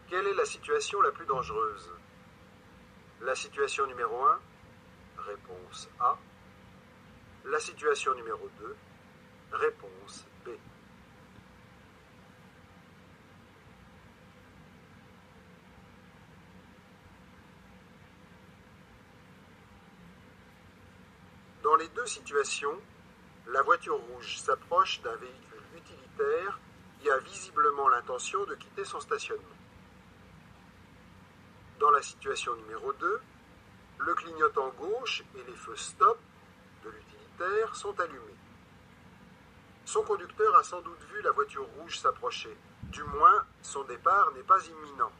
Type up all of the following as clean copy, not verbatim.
Quelle est la situation la plus dangereuse? La situation numéro 1, réponse A. La situation numéro 2, réponse B. Dans les deux situations, la voiture rouge s'approche d'un véhicule utilitaire qui a visiblement l'intention de quitter son stationnement. Dans la situation numéro 2, le clignotant gauche et les feux stop de l'utilitaire sont allumés. Son conducteur a sans doute vu la voiture rouge s'approcher. Du moins, son départ n'est pas imminent.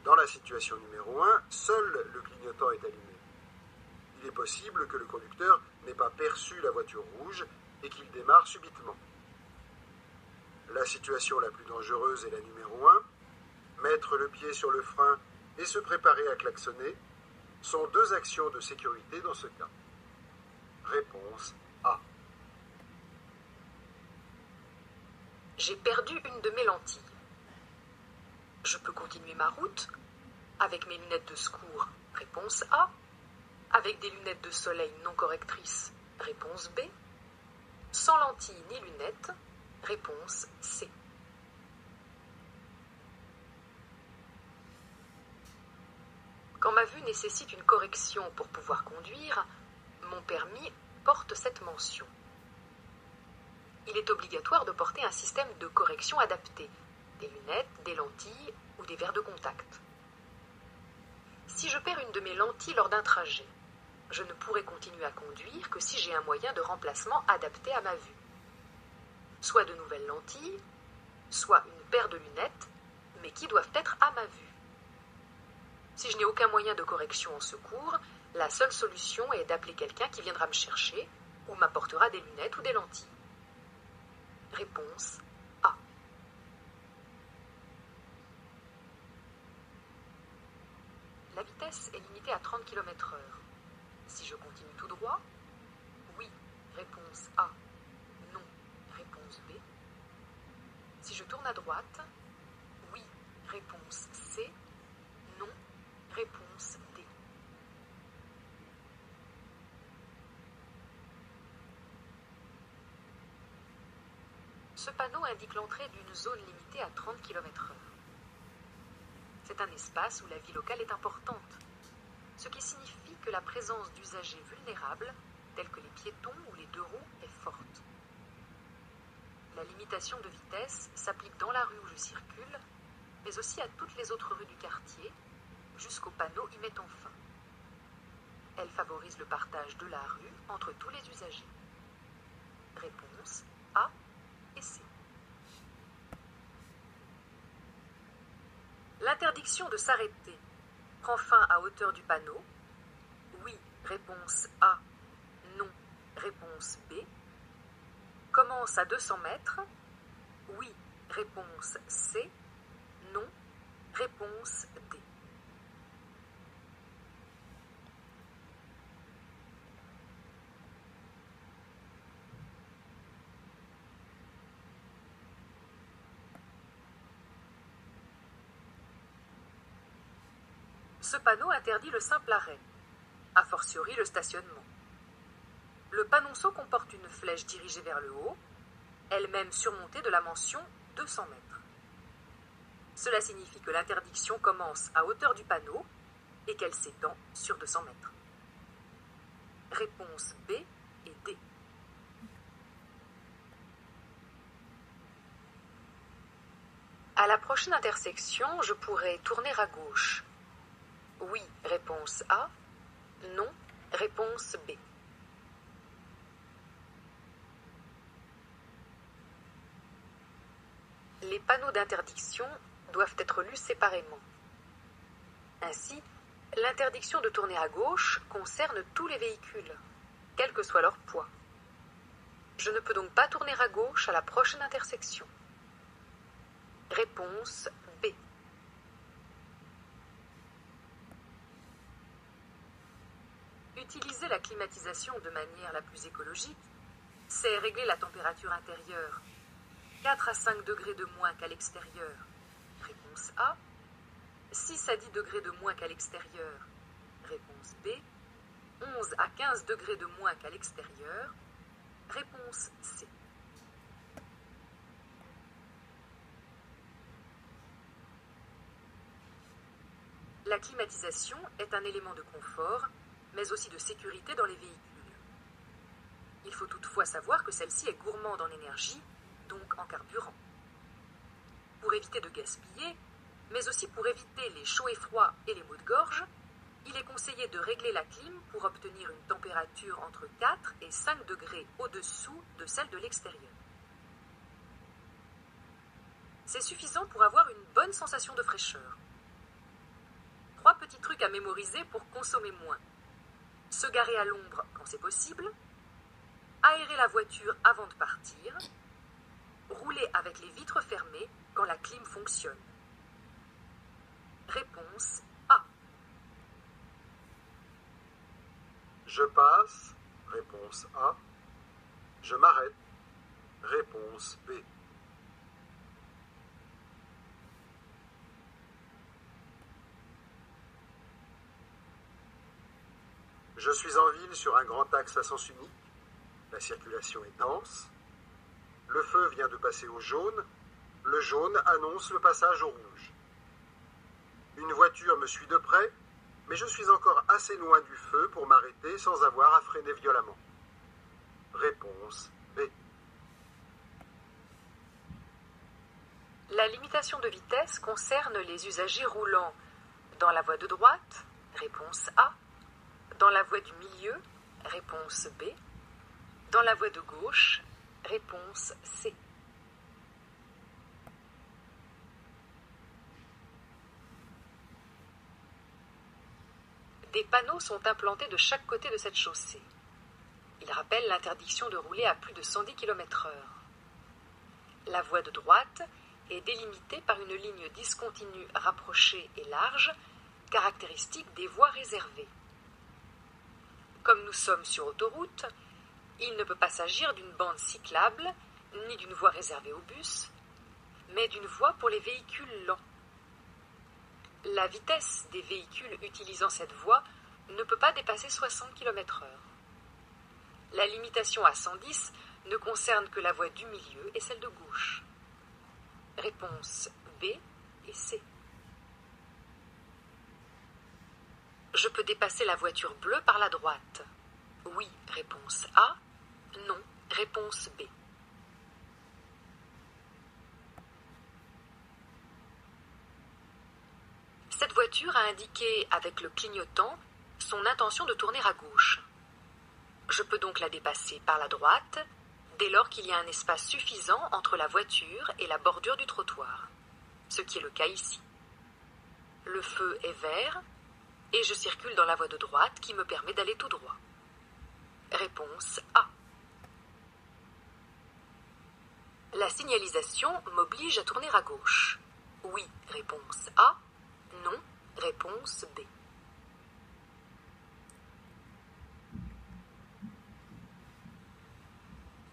Dans la situation numéro 1, seul le clignotant est allumé. Il est possible que le conducteur n'ait pas perçu la voiture rouge et qu'il démarre subitement. La situation la plus dangereuse est la numéro 1. Mettre le pied sur le frein et se préparer à klaxonner sont deux actions de sécurité dans ce cas. Réponse A. J'ai perdu une de mes lentilles. Je peux continuer ma route avec mes lunettes de secours. Réponse A. Avec des lunettes de soleil non correctrices. Réponse B. Sans lentilles ni lunettes. Réponse C. Quand ma vue nécessite une correction pour pouvoir conduire, mon permis porte cette mention. Il est obligatoire de porter un système de correction adapté, des lunettes, des lentilles ou des verres de contact. Si je perds une de mes lentilles lors d'un trajet, je ne pourrai continuer à conduire que si j'ai un moyen de remplacement adapté à ma vue. Soit de nouvelles lentilles, soit une paire de lunettes, mais qui doivent être à ma vue. Si je n'ai aucun moyen de correction en secours, la seule solution est d'appeler quelqu'un qui viendra me chercher ou m'apportera des lunettes ou des lentilles. Réponse A. La vitesse est limitée à 30 km/h. Si je continue tout droit, oui, réponse A. Non, réponse B. Si je tourne à droite, oui, réponse C. Non, réponse D. Ce panneau indique l'entrée d'une zone limitée à 30 km/h. C'est un espace où la vie locale est importante, ce qui signifie que la présence d'usagers vulnérables, tels que les piétons ou les deux roues, est forte. La limitation de vitesse s'applique dans la rue où je circule, mais aussi à toutes les autres rues du quartier, jusqu'au panneau y mettant fin. Elle favorise le partage de la rue entre tous les usagers. Réponse A et C. L'interdiction de s'arrêter prend fin à hauteur du panneau. Oui, réponse A. Non, réponse B. Commence à 200 mètres. Oui, réponse C. Non, réponse D. Ce panneau interdit le simple arrêt, a fortiori le stationnement. Le panonceau comporte une flèche dirigée vers le haut, elle-même surmontée de la mention 200 mètres. Cela signifie que l'interdiction commence à hauteur du panneau et qu'elle s'étend sur 200 mètres. Réponse B et D. À la prochaine intersection, je pourrai tourner à gauche. Oui, réponse A. Non, réponse B. Les panneaux d'interdiction doivent être lus séparément. Ainsi, l'interdiction de tourner à gauche concerne tous les véhicules, quel que soit leur poids. Je ne peux donc pas tourner à gauche à la prochaine intersection. Réponse B. Utiliser la climatisation de manière la plus écologique, c'est régler la température intérieure, 4 à 5 degrés de moins qu'à l'extérieur, Réponse A. 6 à 10 degrés de moins qu'à l'extérieur. Réponse B. 11 à 15 degrés de moins qu'à l'extérieur. Réponse C. La climatisation est un élément de confort, mais aussi de sécurité dans les véhicules. Il faut toutefois savoir que celle-ci est gourmande en énergie, donc en carburant. Pour éviter de gaspiller, mais aussi pour éviter les chauds et froids et les maux de gorge, il est conseillé de régler la clim pour obtenir une température entre 4 et 5 degrés au-dessous de celle de l'extérieur. C'est suffisant pour avoir une bonne sensation de fraîcheur. 3 petits trucs à mémoriser pour consommer moins. Se garer à l'ombre quand c'est possible, aérer la voiture avant de partir, rouler avec les vitres fermées quand la clim fonctionne. Réponse A. Je passe. Réponse A. Je m'arrête. Réponse B. Je suis en ville sur un grand axe à sens unique. La circulation est dense. Le feu vient de passer au jaune. Le jaune annonce le passage au rouge. Une voiture me suit de près, mais je suis encore assez loin du feu pour m'arrêter sans avoir à freiner violemment. Réponse B. La limitation de vitesse concerne les usagers roulant dans la voie de droite, réponse A, dans la voie du milieu, réponse B, dans la voie de gauche, réponse C. Des panneaux sont implantés de chaque côté de cette chaussée. Ils rappellent l'interdiction de rouler à plus de 110 km/h. La voie de droite est délimitée par une ligne discontinue rapprochée et large, caractéristique des voies réservées. Comme nous sommes sur autoroute, il ne peut pas s'agir d'une bande cyclable, ni d'une voie réservée aux bus, mais d'une voie pour les véhicules lents. La vitesse des véhicules utilisant cette voie ne peut pas dépasser 60 km/h. La limitation à 110 ne concerne que la voie du milieu et celle de gauche. Réponse B et C. Je peux dépasser la voiture bleue par la droite. Oui, réponse A. Non, réponse B. Cette voiture a indiqué avec le clignotant son intention de tourner à gauche. Je peux donc la dépasser par la droite dès lors qu'il y a un espace suffisant entre la voiture et la bordure du trottoir, ce qui est le cas ici. Le feu est vert et je circule dans la voie de droite qui me permet d'aller tout droit. Réponse A. La signalisation m'oblige à tourner à gauche. Oui, réponse A. Non, réponse B.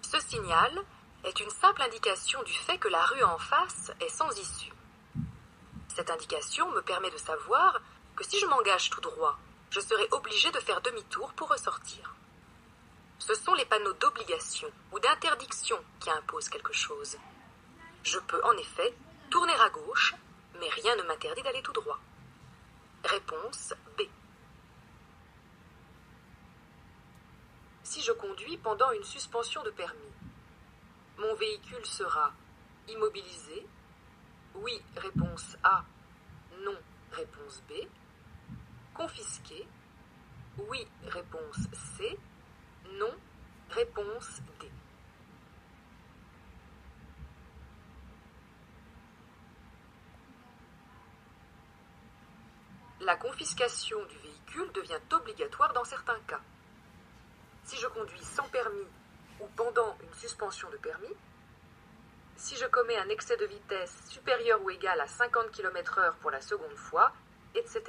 Ce signal est une simple indication du fait que la rue en face est sans issue. Cette indication me permet de savoir que si je m'engage tout droit, je serai obligé de faire demi-tour pour ressortir. Ce sont les panneaux d'obligation ou d'interdiction qui imposent quelque chose. Je peux en effet tourner à gauche, mais rien ne m'interdit d'aller tout droit. Réponse B. Si je conduis pendant une suspension de permis, mon véhicule sera immobilisé. Oui, réponse A. Non, réponse B. Confisqué. Oui, réponse C. Non, réponse D. La confiscation du véhicule devient obligatoire dans certains cas. Si je conduis sans permis ou pendant une suspension de permis, si je commets un excès de vitesse supérieur ou égal à 50 km/h pour la seconde fois, etc.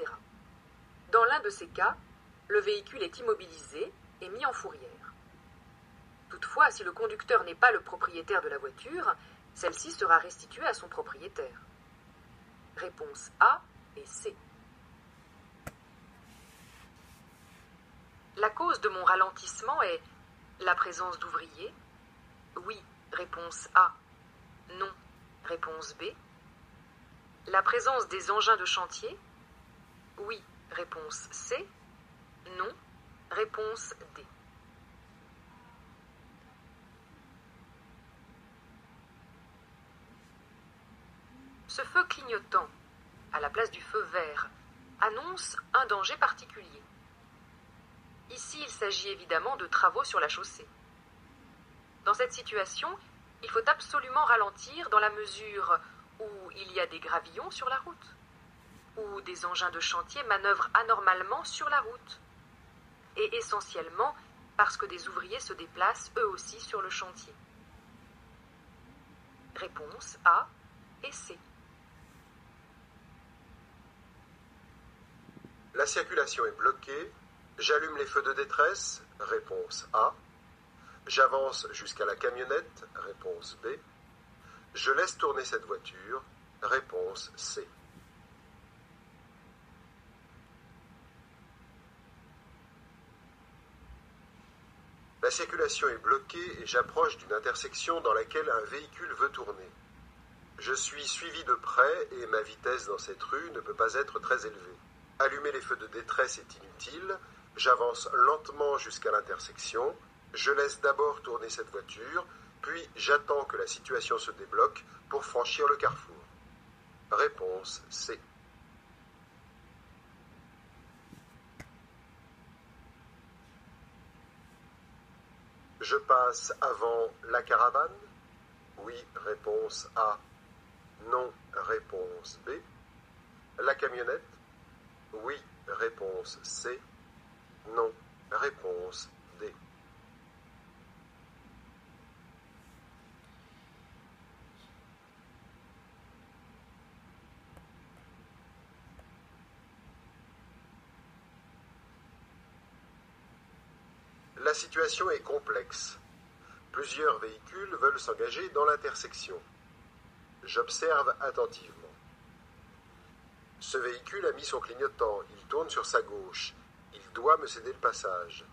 Dans l'un de ces cas, le véhicule est immobilisé et mis en fourrière. Toutefois, si le conducteur n'est pas le propriétaire de la voiture, celle-ci sera restituée à son propriétaire. Réponse A et C. La cause de mon ralentissement est la présence d'ouvriers? Oui, réponse A. Non, réponse B. La présence des engins de chantier? Oui, réponse C. Non, réponse D. Ce feu clignotant, à la place du feu vert, annonce un danger particulier. Ici, il s'agit évidemment de travaux sur la chaussée. Dans cette situation, il faut absolument ralentir dans la mesure où il y a des gravillons sur la route, où des engins de chantier manœuvrent anormalement sur la route, et essentiellement parce que des ouvriers se déplacent eux aussi sur le chantier. Réponse A et C. La circulation est bloquée. J'allume les feux de détresse. Réponse A. J'avance jusqu'à la camionnette. Réponse B. Je laisse tourner cette voiture. Réponse C. La circulation est bloquée et j'approche d'une intersection dans laquelle un véhicule veut tourner. Je suis suivi de près et ma vitesse dans cette rue ne peut pas être très élevée. Allumer les feux de détresse est inutile. J'avance lentement jusqu'à l'intersection. Je laisse d'abord tourner cette voiture, puis j'attends que la situation se débloque pour franchir le carrefour. Réponse C. Je passe avant la caravane? Oui, réponse A. Non, réponse B. La camionnette? Oui, réponse C. Non, réponse D. La situation est complexe. Plusieurs véhicules veulent s'engager dans l'intersection. J'observe attentivement. Ce véhicule a mis son clignotant, il tourne sur sa gauche. Il doit me céder le passage.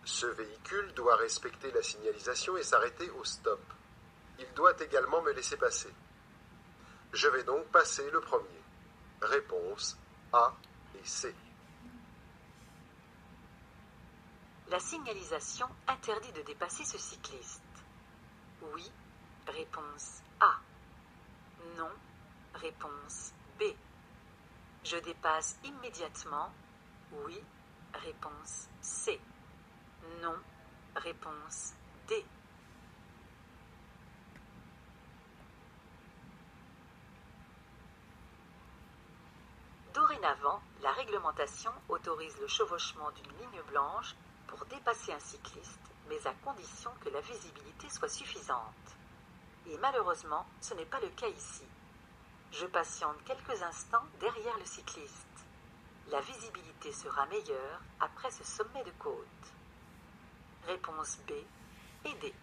Ce véhicule doit respecter la signalisation et s'arrêter au stop. Il doit également me laisser passer. Je vais donc passer le premier. Réponse A et C. La signalisation interdit de dépasser ce cycliste. Oui, réponse A. Non, réponse B. Je dépasse immédiatement. Oui, réponse C. Non, réponse D. Dorénavant, la réglementation autorise le chevauchement d'une ligne blanche pour dépasser un cycliste, mais à condition que la visibilité soit suffisante. Et malheureusement, ce n'est pas le cas ici. Je patiente quelques instants derrière le cycliste. La visibilité sera meilleure après ce sommet de côte. Réponse B et D.